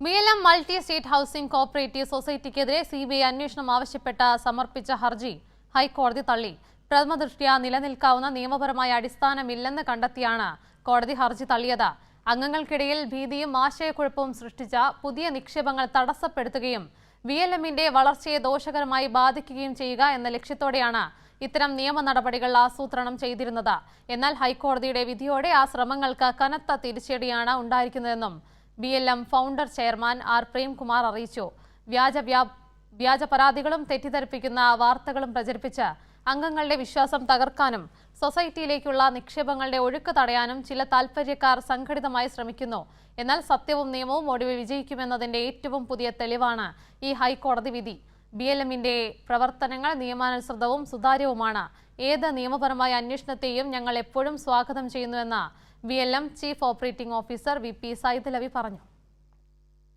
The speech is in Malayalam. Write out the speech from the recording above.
മീലം മൾട്ടി സ്റ്റേറ്റ് ഹൗസിംഗ് കോഓപ്പറേറ്റീവ് സൊസൈറ്റിക്കെതിരെ സിബിഐ അന്വേഷണം ആവശ്യപ്പെട്ട് സമർപ്പിച്ച ഹർജി ഹൈക്കോടതി തള്ളി. പ്രഥമദൃഷ്ട്യാ നിലനിൽക്കാവുന്ന നിയമപരമായ അടിസ്ഥാനമില്ലെന്ന് കണ്ടെത്തിയാണ് കോടതി ഹർജി തള്ളിയത്. അംഗങ്ങൾക്കിടയിൽ ഭീതിയും ആശയക്കുഴപ്പവും സൃഷ്ടിച്ച പുതിയ നിക്ഷേപങ്ങൾ തടസ്സപ്പെടുത്തുകയും വിഎൽഎമ്മിന്റെ വളർച്ചയെ ദോഷകരമായി ബാധിക്കുകയും ചെയ്യുക എന്ന ലക്ഷ്യത്തോടെയാണ് ഇത്തരം നിയമ നടപടികൾ ആസൂത്രണം ചെയ്തിരുന്നത്. എന്നാൽ ഹൈക്കോടതിയുടെ വിധിയോടെ ആ ശ്രമങ്ങൾക്ക് കനത്ത തിരിച്ചടിയാണ് ഉണ്ടായിരിക്കുന്നതെന്നും BLM founder chairman R Premkumar അറിയിച്ചു. വ്യാജ പരാതികളും തെറ്റിദ്ധരിപ്പിക്കുന്ന വാർത്തകളും പ്രചരിപ്പിച്ച് അംഗങ്ങളുടെ വിശ്വാസം തകർക്കാനും സൊസൈറ്റിയിലേക്കുള്ള നിക്ഷേപങ്ങളുടെ ഒഴുക്ക് തടയാനും ചില താൽപര്യക്കാർ സംഘടിതമായി ശ്രമിക്കുന്നു. എന്നാൽ സത്യവും നിയമവും ഒടുവിൽ വിജയിക്കുമെന്നതിന്റെ ഏറ്റവും പുതിയ തെളിവാണ് ഈ ഹൈക്കോടതി വിധി. BLMന്റെ പ്രവർത്തനങ്ങൾ നിയമാനുസൃതവും സുതാര്യവുമാണ്. ഏത് നിയമപരമായ അന്വേഷണത്തെയും ഞങ്ങൾ എപ്പോഴും സ്വാഗതം ചെയ്യുന്നുവെന്ന് BLM chief operating officer VP Saidalavi പറഞ്ഞു.